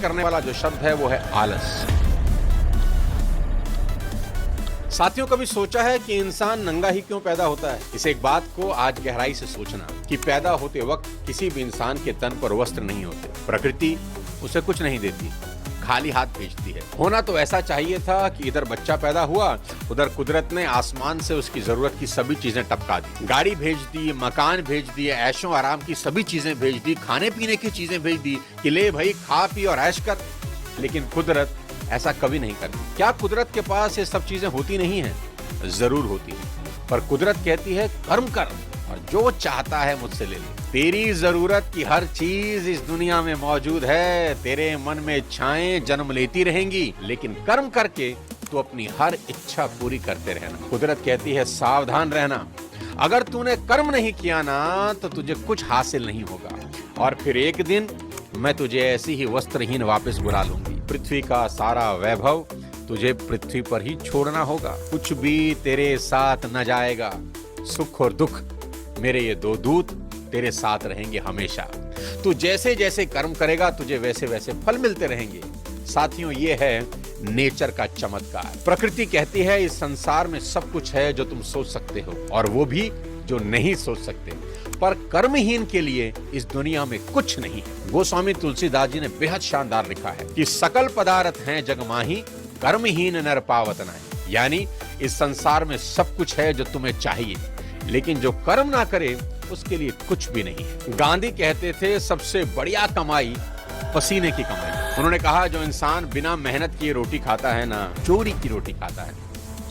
करने वाला जो शब्द है वो है आलस। साथियों, कभी सोचा है कि इंसान नंगा ही क्यों पैदा होता है? इस एक बात को आज गहराई से सोचना कि पैदा होते वक्त किसी भी इंसान के तन पर वस्त्र नहीं होते। प्रकृति उसे कुछ नहीं देती, खाली हाथ भेजती है। होना तो ऐसा चाहिए था कि इधर बच्चा पैदा हुआ, उधर कुदरत ने आसमान से उसकी जरूरत की सभी चीजें टपका दी। गाड़ी भेज दी, मकान भेज दिए, ऐशो आराम की सभी चीजें भेज दी, खाने पीने की चीजें भेज दी कि ले भाई खा पी और ऐश कर। लेकिन कुदरत ऐसा कभी नहीं करती। क्या कुदरत के पास ये सब चीजें होती नहीं है? जरूर होती है, पर कुदरत कहती है कर्म कर और जो चाहता है मुझसे ले ले। तेरी जरूरत की हर चीज इस दुनिया में मौजूद है। तेरे मन में इच्छाएं जन्म लेती रहेंगी, लेकिन कर्म करके तू अपनी हर इच्छा पूरी करते रहना। कुदरत कहती है सावधान रहना, अगर तूने कर्म नहीं किया ना तो तुझे कुछ हासिल नहीं होगा, और फिर एक दिन मैं तुझे ऐसी ही वस्त्रहीन वापस बुला लूंगी। पृथ्वी का सारा वैभव तुझे पृथ्वी पर ही छोड़ना होगा। कुछ भी तेरे साथ न जाएगा। सुख और दुख मेरे ये दो दूत तेरे साथ रहेंगे हमेशा। तू जैसे जैसे कर्म करेगा तुझे वैसे वैसे फल मिलते रहेंगे। साथियों, ये है नेचर का चमत्कार। प्रकृति कहती है इस संसार में सब कुछ है जो तुम सोच सकते हो, और वो भी जो नहीं सोच सकते। पर कर्महीन के लिए इस दुनिया में कुछ नहीं है। गोस्वामी तुलसीदास जी ने बेहद शानदार लिखा है कि सकल पदार्थ हैं जग माही, कर्महीन नर पावत नाहि। यानी इस संसार में सब कुछ है जो तुम्हें चाहिए, लेकिन जो कर्म ना करे उसके लिए कुछ भी नहीं है। गांधी कहते थे सबसे बढ़िया कमाई पसीने की कमाई। उन्होंने कहा जो इंसान बिना मेहनत किए रोटी खाता है ना, चोरी की रोटी खाता है।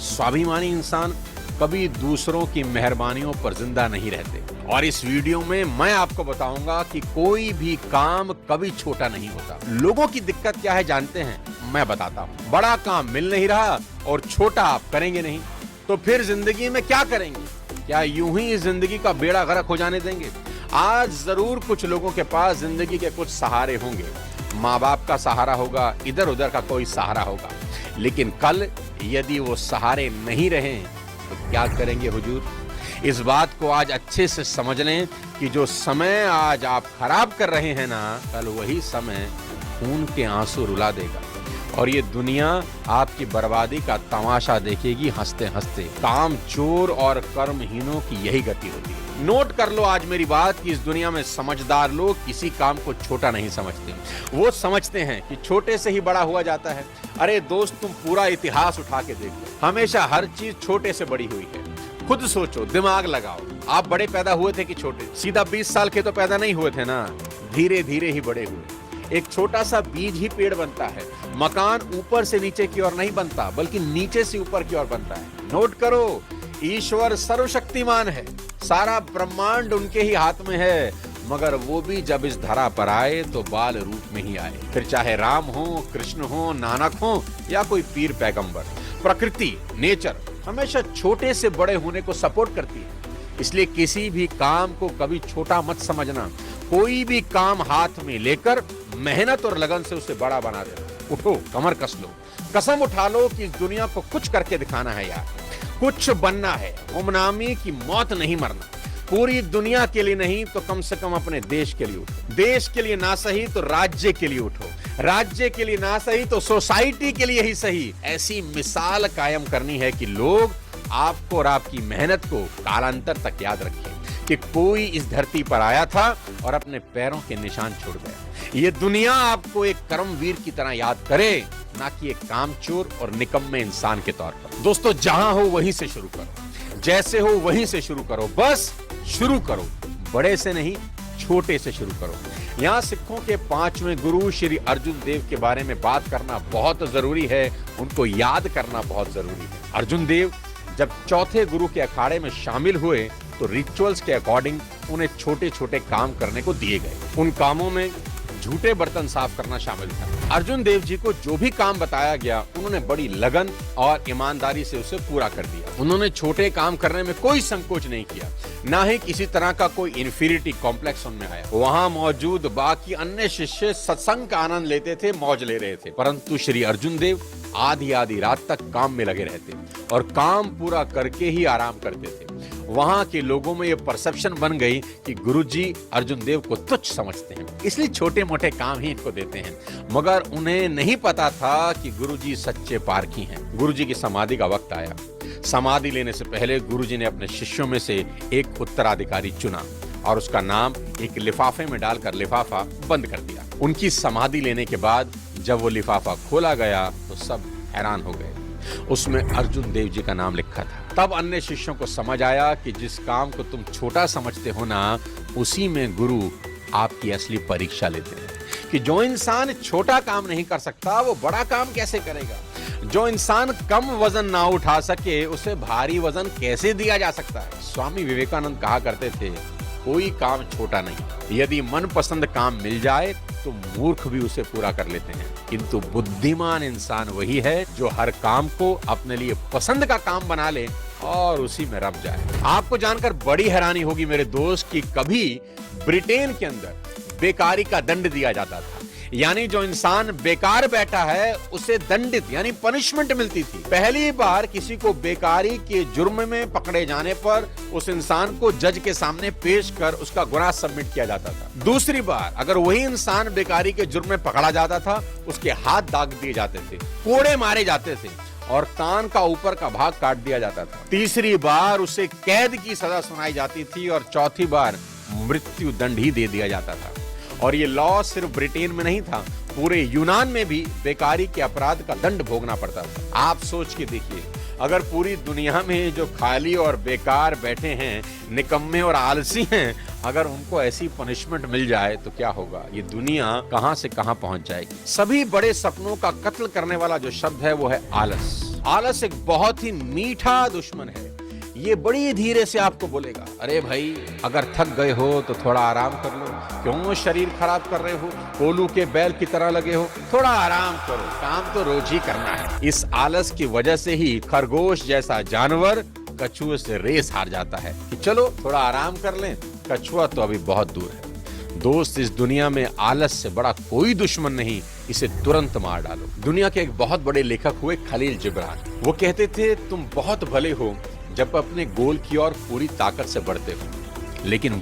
स्वाभिमानी इंसान कभी दूसरों की मेहरबानियों पर जिंदा नहीं रहते। और इस वीडियो में मैं आपको बताऊंगा कि कोई भी काम कभी छोटा नहीं होता। लोगों की दिक्कत क्या है जानते हैं? मैं बताता हूँ। बड़ा काम मिल नहीं रहा और छोटा आप करेंगे नहीं, तो फिर जिंदगी में क्या करेंगे? क्या यूं ही जिंदगी का बेड़ा गर्क हो जाने देंगे? आज जरूर कुछ लोगों के पास जिंदगी के कुछ सहारे होंगे। माँ बाप का सहारा होगा, इधर उधर का कोई सहारा होगा, लेकिन कल यदि वो सहारे नहीं रहे तो क्या करेंगे हुजूर? इस बात को आज अच्छे से समझ लें कि जो समय आज आप खराब कर रहे हैं ना, कल वही समय खून के आंसू रुला देगा, और ये दुनिया आपकी बर्बादी का तमाशा देखेगी हंसते हंसते। काम चोर और कर्महीनों की यही गति होती है। नोट कर लो आज मेरी बात कि इस दुनिया में समझदार लोग किसी काम को छोटा नहीं समझते। वो समझते हैं कि छोटे से ही बड़ा हुआ जाता है। अरे दोस्त, तुम पूरा इतिहास उठा के देख लो, हमेशा हर चीज छोटे से बड़ी हुई है। खुद सोचो, दिमाग लगाओ, आप बड़े पैदा हुए थे कि छोटे? सीधा 20 साल के तो पैदा नहीं हुए थे ना, धीरे धीरे ही बड़े हुए। एक छोटा सा बीज ही पेड़ बनता है। मकान ऊपर से नीचे की ओर नहीं बनता, बल्कि नीचे से ऊपर की ओर बनता है। नोट करो, ईश्वर सर्वशक्तिमान है, सारा ब्रह्मांड उनके ही हाथ में है, मगर वो भी जब इस धरा पर आए तो बाल रूप में ही आए। फिर चाहे राम हो, कृष्ण हो, नानक हो या कोई पीर पैगंबर। प्रकृति, नेचर हमेशा छोटे से बड़े होने को सपोर्ट करती है। इसलिए किसी भी काम को कभी छोटा मत समझना। कोई भी काम हाथ में लेकर मेहनत और लगन से उसे बड़ा बना देना। उठो, कमर कस लो, कसम उठा लो कि इस दुनिया को कुछ करके दिखाना है यार, कुछ बनना है। गुमनामी की मौत नहीं मरना। पूरी दुनिया के लिए नहीं तो कम से कम अपने देश के लिए उठो। देश के लिए ना सही तो राज्य के लिए उठो। राज्य के लिए ना सही तो सोसाइटी के लिए ही सही। ऐसी मिसाल कायम करनी है कि लोग आपको और आपकी मेहनत को कालांतर तक याद रखें कि कोई इस धरती पर आया था और अपने पैरों के निशान छोड़ गया। ये दुनिया आपको एक कर्मवीर की तरह याद करे, ना कि एक कामचोर और निकम्मे इंसान के तौर पर। दोस्तों, जहां हो वहीं से शुरू करो, जैसे हो वहीं से शुरू करो, बस शुरू करो। बड़े से नहीं, छोटे से शुरू करो। यहाँ सिखों के 5वें गुरु श्री अर्जुन देव के बारे में बात करना बहुत जरूरी है, उनको याद करना बहुत जरूरी है। अर्जुन देव जब चौथे गुरु के अखाड़े में शामिल हुए तो रिचुअल्स के अकॉर्डिंग उन्हें छोटे छोटे काम करने को दिए गए। उन कामों में झूठे बर्तन साफ करना शामिल था। अर्जुन देव जी को जो भी काम बताया गया उन्होंने बड़ी लगन और ईमानदारी से उसे पूरा कर दिया। उन्होंने छोटे काम करने में कोई संकोच नहीं किया, ना ही किसी तरह का कोई इंफीरियरिटी कॉम्प्लेक्स उनमें आया। वहां मौजूद बाकी अन्य शिष्य सत्संग का आनंद लेते थे, मौज ले रहे थे, परंतु श्री अर्जुन देव आधी आधी रात तक काम में लगे रहते और काम पूरा करके ही आराम करते थे। वहां के लोगों में ये परसेप्शन बन गई कि गुरुजी अर्जुन देव को तुच्छ समझते हैं, इसलिए छोटे मोटे काम ही इनको देते हैं। मगर उन्हें नहीं पता था कि गुरुजी सच्चे पारखी हैं। गुरुजी की समाधि का वक्त आया। समाधि लेने से पहले गुरुजी ने अपने शिष्यों में से एक उत्तराधिकारी चुना और उसका नाम एक लिफाफे में डालकर लिफाफा बंद कर दिया। उनकी समाधि लेने के बाद जब वो लिफाफा खोला गया तो सब हैरान हो गए। उसमें अर्जुन देव जी का नाम लिखा था। तब अन्य शिष्यों को समझ आया कि जिस काम को तुम छोटा समझते हो ना, उसी में गुरु आपकी असली परीक्षा लेते हैं। कि जो इंसान छोटा काम नहीं कर सकता वो बड़ा काम कैसे करेगा? जो इंसान कम वजन ना उठा सके उसे भारी वजन कैसे दिया जा सकता है? स्वामी विवेकानंद कहा करते थे, कोई काम छोटा नहीं। यदि मनपसंद काम मिल जाए तो मूर्ख भी उसे पूरा कर लेते हैं, किंतु बुद्धिमान इंसान वही है जो हर काम को अपने लिए पसंद का काम बना ले और उसी में रम जाए। आपको जानकर बड़ी हैरानी होगी मेरे दोस्त कि कभी ब्रिटेन के अंदर बेकारी का दंड दिया जाता था। यानी जो इंसान बेकार बैठा है उसे दंडित यानी पनिशमेंट मिलती थी। पहली बार किसी को बेकारी के जुर्म में पकड़े जाने पर उस इंसान को जज के सामने पेश कर उसका गुनाह सबमिट किया जाता था। दूसरी बार अगर वही इंसान बेकारी के जुर्म में पकड़ा जाता था, उसके हाथ दाग दिए जाते थे, कोड़े मारे जाते थे और कान का ऊपर का भाग काट दिया जाता था। तीसरी बार उसे कैद की सजा सुनाई जाती थी और चौथी बार मृत्यु दंड ही दे दिया जाता था। और ये लॉ सिर्फ ब्रिटेन में नहीं था, पूरे यूनान में भी बेकारी के अपराध का दंड भोगना पड़ता था। आप सोच के देखिए, अगर पूरी दुनिया में जो खाली और बेकार बैठे हैं, निकम्मे और आलसी हैं, अगर उनको ऐसी पनिशमेंट मिल जाए तो क्या होगा? ये दुनिया कहां से कहां पहुंच जाएगी। सभी बड़े सपनों का कत्ल करने वाला जो शब्द है वो है आलस। आलस एक बहुत ही मीठा दुश्मन है। ये बड़ी धीरे से आपको बोलेगा, अरे भाई अगर थक गए हो तो थोड़ा आराम कर लो, क्यों शरीर खराब कर रहे हो, कोलू के बैल की तरह लगे हो, थोड़ा आराम करो, काम तो रोज ही करना है। इस आलस की वजह से ही खरगोश जैसा जानवर कछुए से रेस हार जाता है कि चलो थोड़ा आराम कर लें, कछुआ तो अभी बहुत दूर है। दोस्त, इस दुनिया में आलस से बड़ा कोई दुश्मन नहीं, इसे तुरंत मार डालो। दुनिया के एक बहुत बड़े लेखक हुए खलील जिब्रान। वो कहते थे, तुम बहुत भले हो जब अपने गोल की ओर पूरी ताकत से बढ़ते हो, लेकिन